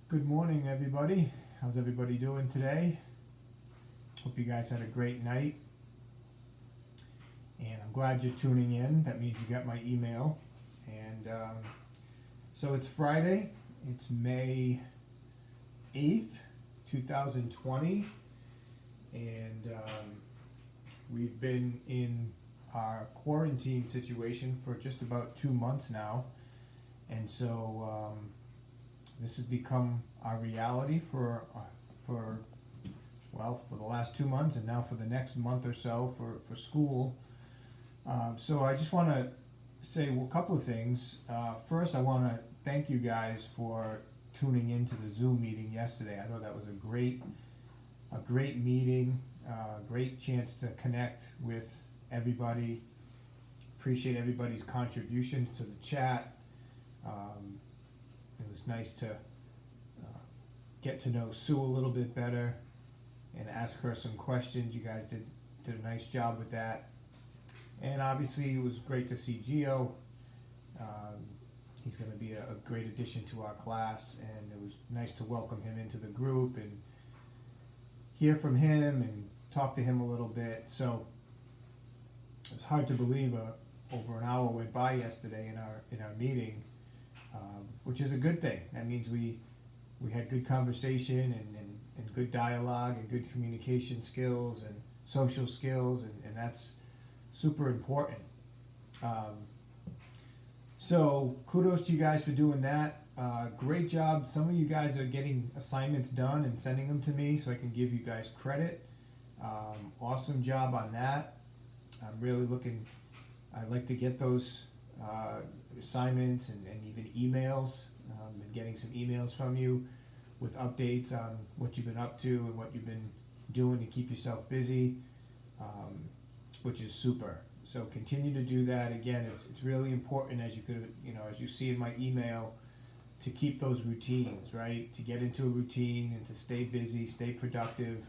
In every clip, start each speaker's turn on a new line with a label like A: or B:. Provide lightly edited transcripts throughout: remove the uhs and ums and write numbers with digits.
A: Good morning, everybody. How's everybody doing today? Hope you guys had a great night. And I'm glad you're tuning in. That means you got my email. And so it's Friday. It's May 8th, 2020. And we've been in our quarantine situation for just about 2 months now. And so this has become our reality for the last 2 months, and now for the next month or so for school. So I just want to say a couple of things. First, I want to thank you guys for tuning into the Zoom meeting yesterday. I thought that was a great meeting, great chance to connect with everybody. Appreciate everybody's contributions to the chat. It was nice to get to know Sue a little bit better and ask her some questions. You guys did a nice job with that. And obviously it was great to see Gio. He's going to be a great addition to our class, and it was nice to welcome him into the group and hear from him and talk to him a little bit. So it's hard to believe over an hour went by yesterday in our meeting, which is a good thing. That means we had good conversation and good dialogue and good communication skills and social skills, and that's super important. So kudos to you guys for doing that. Great job. Some of you guys are getting assignments done and sending them to me so I can give you guys credit. Awesome job on that. I'm really I'd like to get those assignments and even emails. Been getting some emails from you with updates on what you've been up to and what you've been doing to keep yourself busy, which is super. So continue to do that. Again, it's really important, as you see in my email, to keep those routines, right? To get into a routine and to stay busy, stay productive.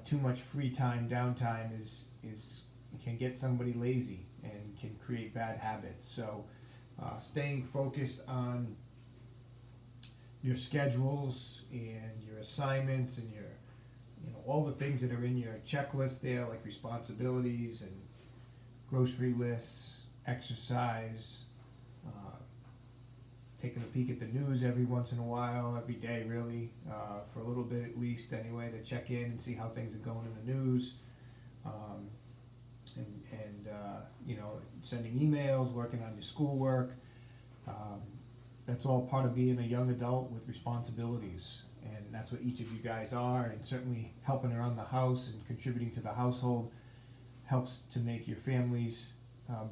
A: Too much free time, downtime can get somebody lazy and can create bad habits. So staying focused on your schedules and your assignments and your all the things that are in your checklist there, like responsibilities and grocery lists, exercise, taking a peek at the news every once in a while, every day really, for a little bit at least anyway, to check in and see how things are going in the news, sending emails, working on your schoolwork. That's all part of being a young adult with responsibilities, and that's what each of you guys are. And certainly helping around the house and contributing to the household helps to make your family's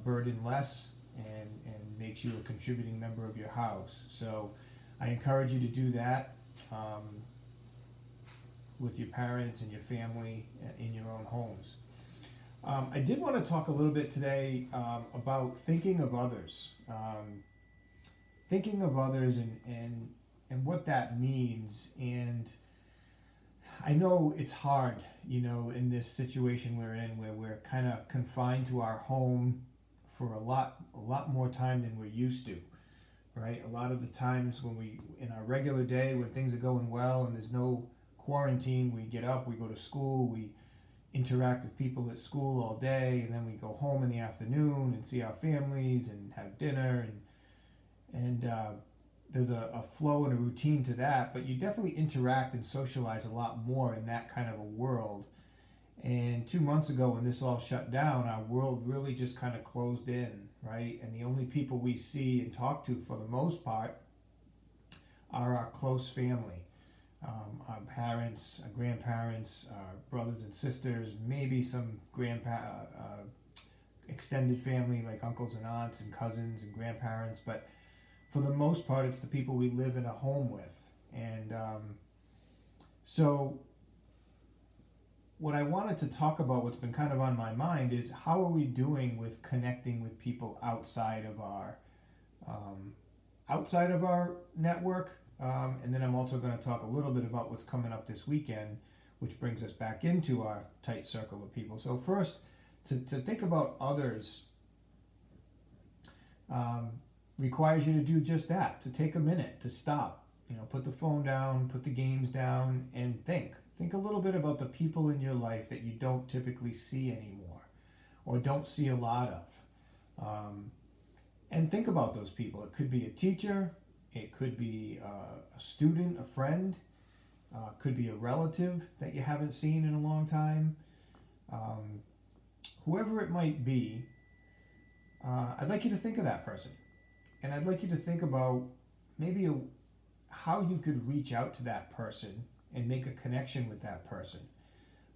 A: burden less and makes you a contributing member of your house. So I encourage you to do that with your parents and your family in your own homes. I did want to talk a little bit today about thinking of others. Thinking of others and what that means. And I know it's hard, in this situation we're in, where we're kind of confined to our home for a lot more time than we're used to, right? A lot of the times in our regular day, when things are going well and there's no quarantine, we get up, we go to school, we interact with people at school all day, and then we go home in the afternoon and see our families and have dinner, and there's a flow and a routine to that, but you definitely interact and socialize a lot more in that kind of a world. And 2 months ago, when this all shut down, our world really just kind of closed in, right? And the only people we see and talk to for the most part are our close family, our parents, our grandparents, our brothers and sisters, maybe some extended family like uncles and aunts and cousins and grandparents, but for the most part, it's the people we live in a home with. And so what I wanted to talk about, what's been kind of on my mind, is how are we doing with connecting with people outside of our network. And then I'm also going to talk a little bit about what's coming up this weekend, which brings us back into our tight circle of people. So first, to think about others requires you to do just that, to take a minute, to stop put the phone down, put the games down, and think a little bit about the people in your life that you don't typically see anymore or don't see a lot of. And think about those people. It could be a teacher, it could be a student, a friend, could be a relative that you haven't seen in a long time. Whoever it might be, I'd like you to think of that person. And I'd like you to think about maybe how you could reach out to that person and make a connection with that person.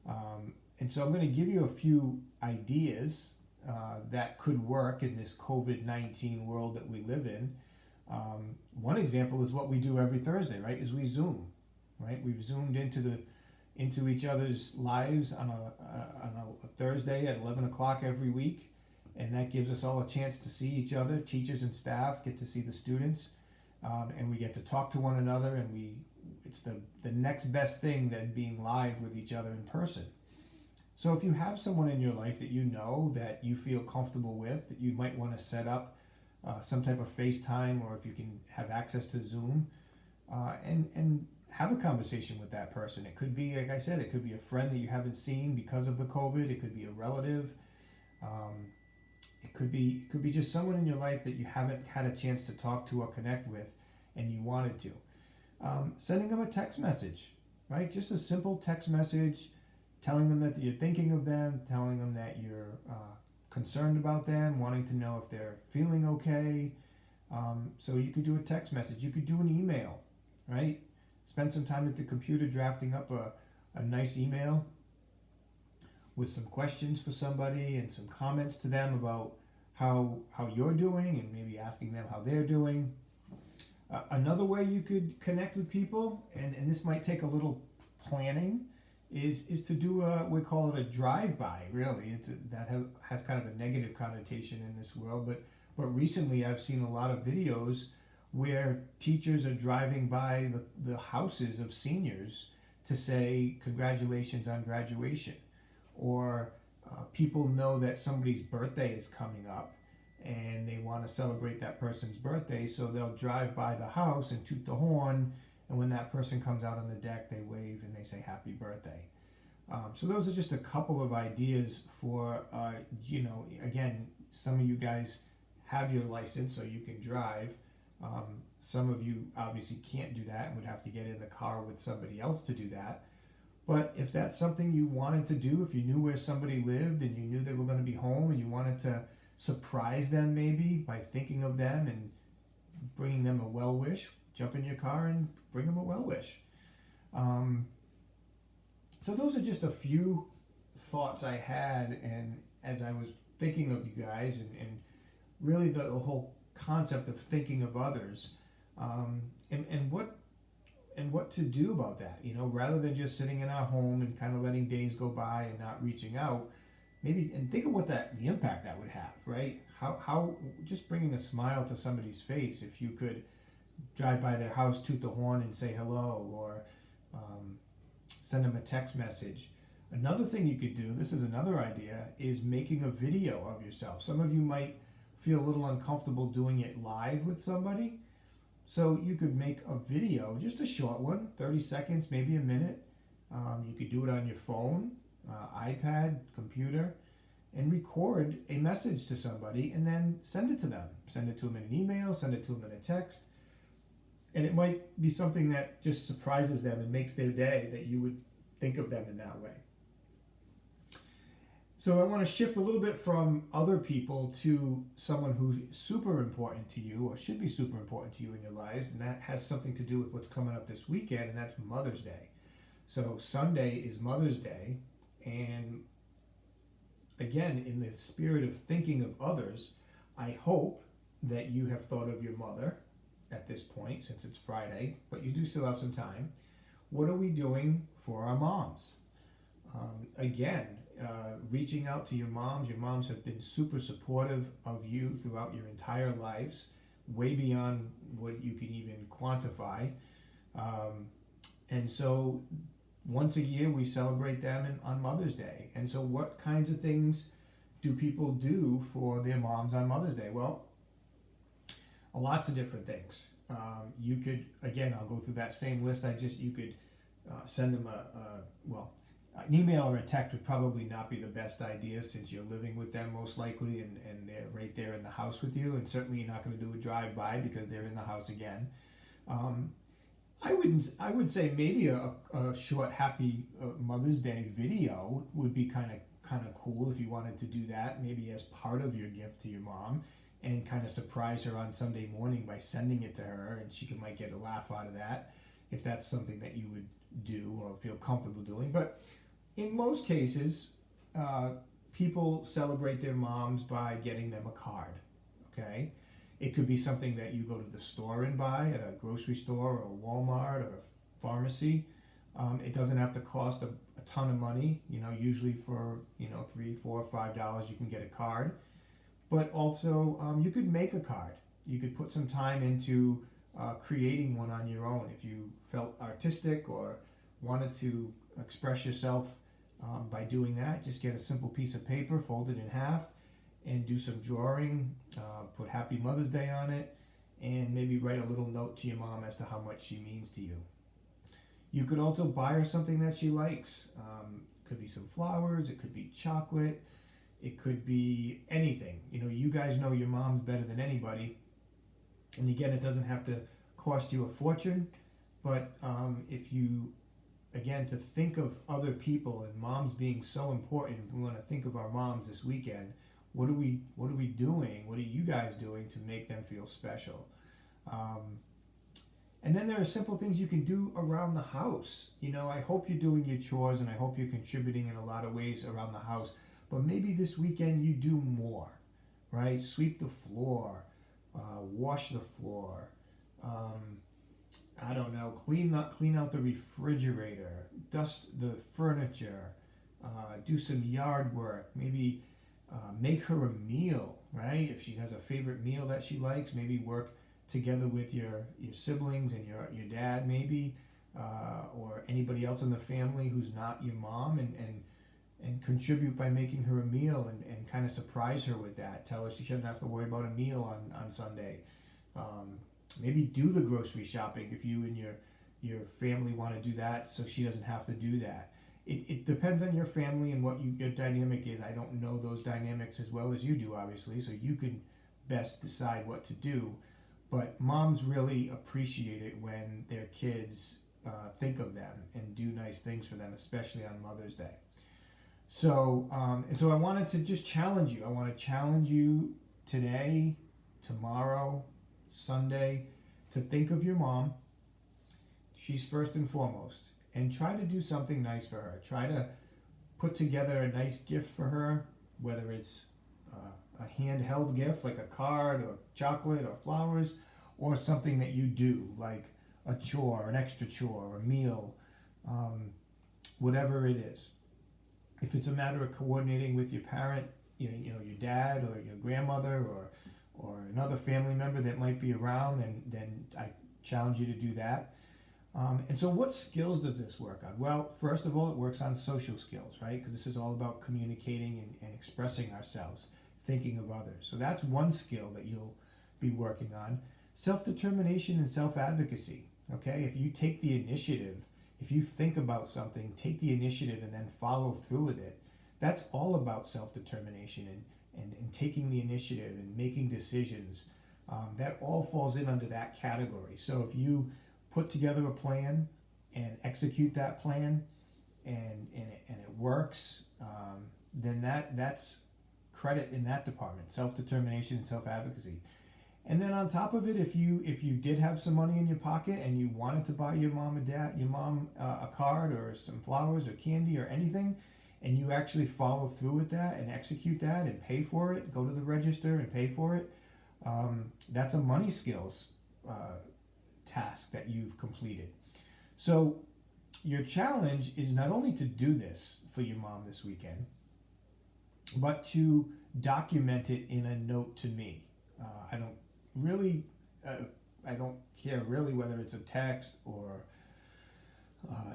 A: And so I'm going to give you a few ideas that could work in this COVID-19 world that we live in. One example is what we do every Thursday, right? Is we Zoom, right? We've zoomed into each other's lives on a Thursday at 11 o'clock every week, and that gives us all a chance to see each other. Teachers and staff get to see the students, and we get to talk to one another, and it's the next best thing than being live with each other in person. So if you have someone in your life that you know that you feel comfortable with, that you might want to set up some type of FaceTime, or if you can have access to Zoom, and have a conversation with that person. It could be, like I said, it could be a friend that you haven't seen because of the COVID. It could be a relative. It could be just someone in your life that you haven't had a chance to talk to or connect with, and you wanted to. Sending them a text message, right? Just a simple text message, telling them that you're thinking of them, telling them that you're concerned about them, wanting to know if they're feeling okay. So you could do a text message. You could do an email, right? Spend some time at the computer drafting up a nice email with some questions for somebody and some comments to them about how you're doing, and maybe asking them how they're doing. Another way you could connect with people, and this might take a little planning, is to do we call it a drive-by. Really, that has kind of a negative connotation in this world, but recently I've seen a lot of videos where teachers are driving by the houses of seniors to say congratulations on graduation, or people know that somebody's birthday is coming up and they want to celebrate that person's birthday, so they'll drive by the house and toot the horn, and when that person comes out on the deck, they wave and they say happy birthday. So those are just a couple of ideas for, again, some of you guys have your license so you can drive. Some of you obviously can't do that and would have to get in the car with somebody else to do that. But if that's something you wanted to do, if you knew where somebody lived and you knew they were going to be home and you wanted to surprise them maybe by thinking of them and bringing them a well wish, jump in your car and bring them a well wish. So those are just a few thoughts I had, and as I was thinking of you guys, and really the whole concept of thinking of others, and what to do about that, rather than just sitting in our home and kind of letting days go by and not reaching out. Maybe, and think of what the impact that would have, right? How just bringing a smile to somebody's face, if you could drive by their house, toot the horn and say hello, or send them a text message. Another thing you could do, this is another idea, is making a video of yourself. Some of you might feel a little uncomfortable doing it live with somebody, so you could make a video, just a short one, 30 seconds, maybe a minute. You could do it on your phone, iPad, computer, and record a message to somebody and then send it to them. Send it to them in an email, send it to them in a text. And it might be something that just surprises them and makes their day, that you would think of them in that way. So I want to shift a little bit from other people to someone who's super important to you, or should be super important to you in your lives, and that has something to do with what's coming up this weekend, and that's Mother's Day. So Sunday is Mother's Day, and again, in the spirit of thinking of others, I hope that you have thought of your mother at this point, since it's Friday, but you do still have some time. What are we doing for our moms? Reaching out to your moms. Your moms have been super supportive of you throughout your entire lives, way beyond what you can even quantify. And so once a year we celebrate them on Mother's Day. And so what kinds of things do people do for their moms on Mother's Day? Well, lots of different things. You could, again, I'll go through that same list. You could send them an email or a text would probably not be the best idea since you're living with them most likely, and they're right there in the house with you, and certainly you're not going to do a drive-by because they're in the house again. Um, I would say maybe a short Happy Mother's Day video would be kind of cool if you wanted to do that, maybe as part of your gift to your mom, and kind of surprise her on Sunday morning by sending it to her, and might get a laugh out of that if that's something that you would do or feel comfortable doing. But in most cases, people celebrate their moms by getting them a card. Okay, it could be something that you go to the store and buy at a grocery store or a Walmart or a pharmacy. It doesn't have to cost a ton of money. Usually for $3, $4, $5 you can get a card. But also you could make a card. You could put some time into creating one on your own if you felt artistic or wanted to express yourself by doing that. Just get a simple piece of paper, fold it in half, and do some drawing, put Happy Mother's Day on it, and maybe write a little note to your mom as to how much she means to you. You could also buy her something that she likes. Could be some flowers, it could be chocolate, it could be anything. You guys know your mom's better than anybody. And again, it doesn't have to cost you a fortune, but if you, again, to think of other people and moms being so important, we want to think of our moms this weekend. What are we doing? What are you guys doing to make them feel special? And then there are simple things you can do around the house. I hope you're doing your chores and I hope you're contributing in a lot of ways around the house. But maybe this weekend you do more, right? Sweep the floor, wash the floor. I don't know, clean out the refrigerator, dust the furniture, do some yard work, maybe make her a meal, right? If she has a favorite meal that she likes, maybe work together with your siblings and your dad maybe, or anybody else in the family who's not your mom, and contribute by making her a meal and kind of surprise her with that. Tell her she shouldn't have to worry about a meal on Sunday. Maybe do the grocery shopping if you and your family want to do that, so she doesn't have to do that. It depends on your family and what your dynamic is. I don't know those dynamics as well as you do, obviously, so you can best decide what to do. But moms really appreciate it when their kids think of them and do nice things for them, especially on Mother's Day. So I wanted to just challenge you. I want to challenge you today, tomorrow, Sunday, to think of your mom. She's first and foremost. And try to do something nice for her. Try to put together a nice gift for her, whether it's a handheld gift like a card or chocolate or flowers, or something that you do like a chore, an extra chore, a meal, whatever it is. If it's a matter of coordinating with your parent, your dad or your grandmother or another family member that might be around, then I challenge you to do that. And so what skills does this work on? Well, first of all, it works on social skills, right? Because this is all about communicating and expressing ourselves, thinking of others. So that's one skill that you'll be working on. Self-determination and self-advocacy, okay? If you take the initiative, if you think about something, take the initiative and then follow through with it. That's all about self-determination and taking the initiative and making decisions. That all falls in under that category. So if you put together a plan and execute that plan and it works, then that's credit in that department, self-determination and self-advocacy. And then on top of it, if you did have some money in your pocket and you wanted to buy your mom a card or some flowers or candy or anything, and you actually follow through with that and execute that and pay for it, go to the register and pay for it, that's a money skills task that you've completed. So your challenge is not only to do this for your mom this weekend, but to document it in a note to me. I don't care really whether it's a text or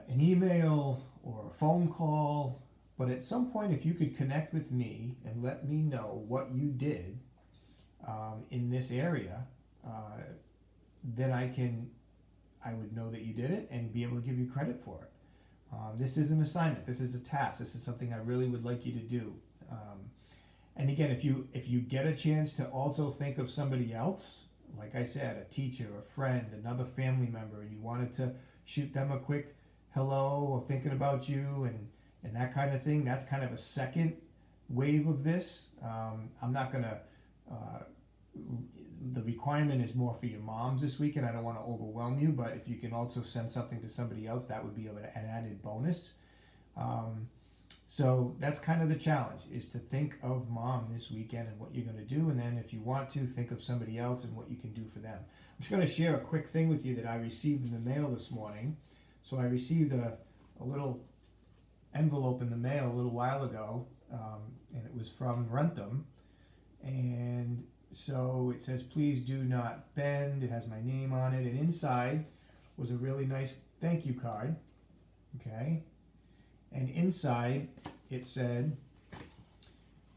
A: an email or a phone call, but at some point if you could connect with me and let me know what you did in this area, then I would know that you did it and be able to give you credit for it. This is an assignment. This is a task. This is something I really would like you to do. And again, if you get a chance to also think of somebody else, like I said, a teacher, a friend, another family member, and you wanted to shoot them a quick hello or thinking about you and that kind of thing, that's kind of a second wave of this. I'm not gonna. The requirement is more for your moms this weekend. I don't want to overwhelm you, but if you can also send something to somebody else, that would be an added bonus. So that's kind of the challenge, is to think of mom this weekend and what you're going to do, and then if you want to, think of somebody else and what you can do for them. I'm just going to share a quick thing with you that I received in the mail this morning. So I received a little envelope in the mail a little while ago, and it was from Rentham, and so it says, please do not bend. It has my name on it, and inside was a really nice thank you card. Okay. And inside it said,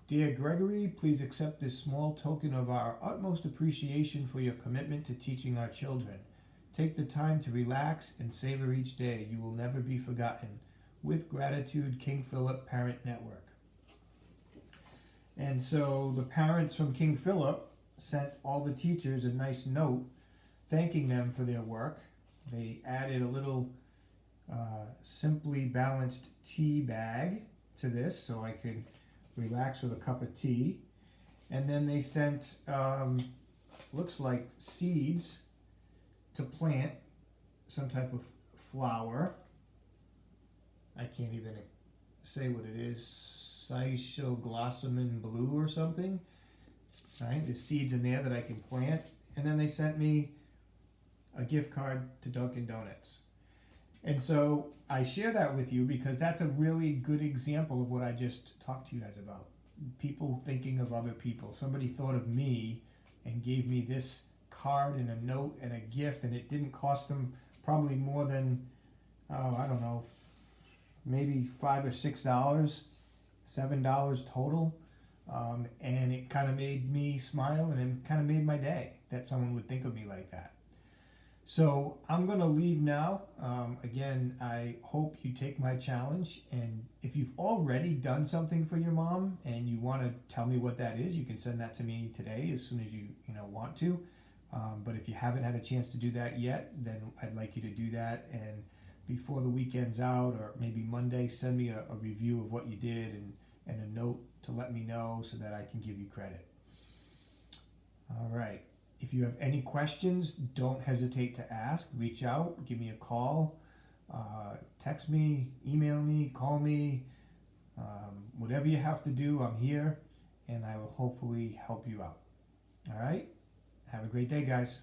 A: Dear Gregory, please accept this small token of our utmost appreciation for your commitment to teaching our children. Take the time to relax and savor each day. You will never be forgotten. With gratitude, King Philip Parent Network. And so the parents from King Philip sent all the teachers a nice note thanking them for their work. They added a little Simply Balanced tea bag to this so I could relax with a cup of tea. And then they sent, looks like seeds to plant some type of flower. I can't even say what it is. Cycloglossum blue or something. All right, there's seeds in there that I can plant. And then they sent me a gift card to Dunkin' Donuts. And so I share that with you because that's a really good example of what I just talked to you guys about. People thinking of other people. Somebody thought of me and gave me this card and a note and a gift, and it didn't cost them probably more than, I don't know, maybe $5 or $6, $7 total. And it kind of made me smile, and it kind of made my day that someone would think of me like that. So I'm going to leave now. Again, I hope you take my challenge, and if you've already done something for your mom and you want to tell me what that is, you can send that to me today as soon as you want to. But if you haven't had a chance to do that yet, then I'd like you to do that, and before the weekend's out, or maybe Monday, send me a review of what you did and a note to let me know so that I can give you credit. All right. If you have any questions, don't hesitate to ask. Reach out, give me a call, text me, email me, call me. Whatever you have to do, I'm here, and I will hopefully help you out. All right? Have a great day, guys.